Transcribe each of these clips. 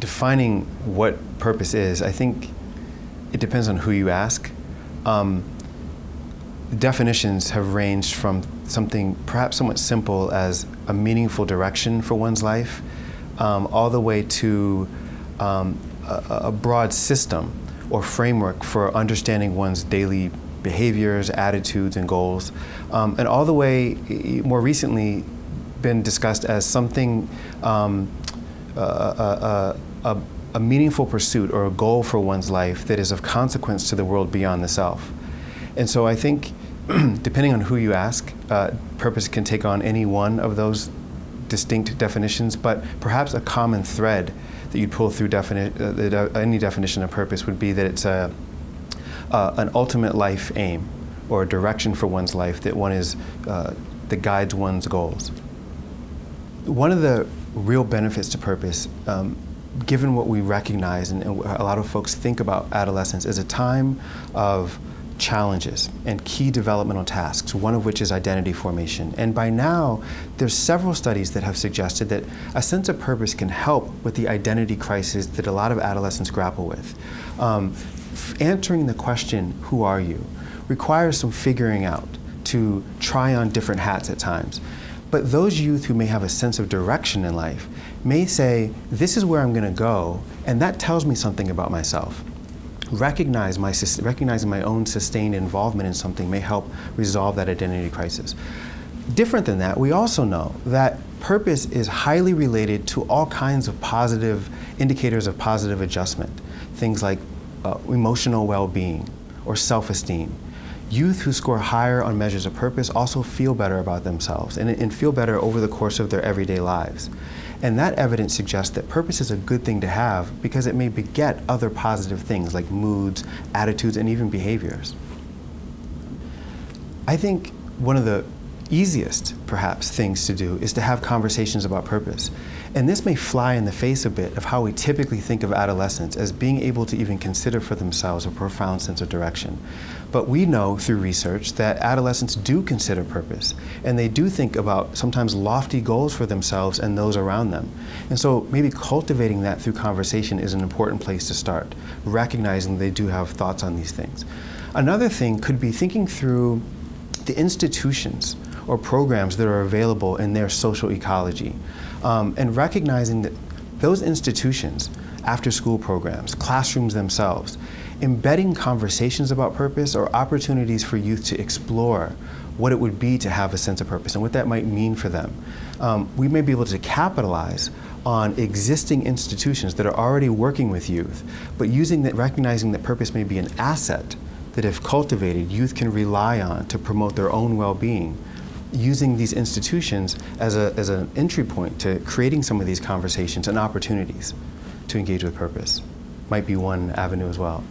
defining what purpose is, I think it depends on who you ask. Definitions have ranged from something perhaps somewhat simple as a meaningful direction for one's life, all the way to a broad system or framework for understanding one's daily behaviors, attitudes, and goals, and all the way, more recently, been discussed as something, a meaningful pursuit or a goal for one's life that is of consequence to the world beyond the self. And so I think, depending on who you ask, purpose can take on any one of those distinct definitions, but perhaps a common thread that you'd pull through any definition of purpose would be that it's an ultimate life aim or a direction for one's life that that guides one's goals. One of the real benefits to purpose, given what we recognize and a lot of folks think about adolescence, is a time of challenges and key developmental tasks, one of which is identity formation. And by now, there's several studies that have suggested that a sense of purpose can help with the identity crisis that a lot of adolescents grapple with. Answering the question, who are you, requires some figuring out to try on different hats at times. But those youth who may have a sense of direction in life may say, this is where I'm going to go, and that tells me something about myself. Recognizing my own sustained involvement in something may help resolve that identity crisis. Different than that, we also know that purpose is highly related to all kinds of positive indicators of positive adjustment, things like emotional well-being or self-esteem. Youth who score higher on measures of purpose also feel better about themselves and feel better over the course of their everyday lives. And that evidence suggests that purpose is a good thing to have because it may beget other positive things like moods, attitudes, and even behaviors. I think one of the easiest, perhaps, things to do is to have conversations about purpose. And this may fly in the face a bit of how we typically think of adolescents as being able to even consider for themselves a profound sense of direction. But we know through research that adolescents do consider purpose, and they do think about sometimes lofty goals for themselves and those around them. And so maybe cultivating that through conversation is an important place to start, recognizing they do have thoughts on these things. Another thing could be thinking through the institutions or programs that are available in their social ecology, and recognizing that those institutions, after-school programs, classrooms themselves, embedding conversations about purpose or opportunities for youth to explore what it would be to have a sense of purpose and what that might mean for them. We may be able to capitalize on existing institutions that are already working with youth, but recognizing that purpose may be an asset that, if cultivated, youth can rely on to promote their own well-being, using these institutions as an entry point to creating some of these conversations and opportunities to engage with purpose might be one avenue as well.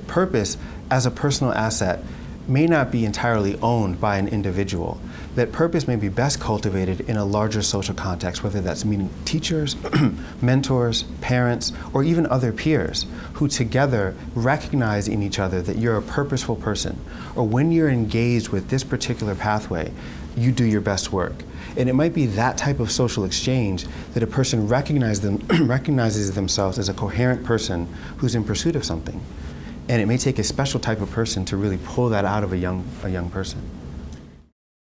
Purpose as a personal asset may not be entirely owned by an individual. That purpose may be best cultivated in a larger social context, whether that's meeting teachers, mentors, parents, or even other peers who together recognize in each other that you're a purposeful person, or when you're engaged with this particular pathway, you do your best work. And it might be that type of social exchange that a person recognizes themselves as a coherent person who's in pursuit of something. And it may take a special type of person to really pull that out of a young person.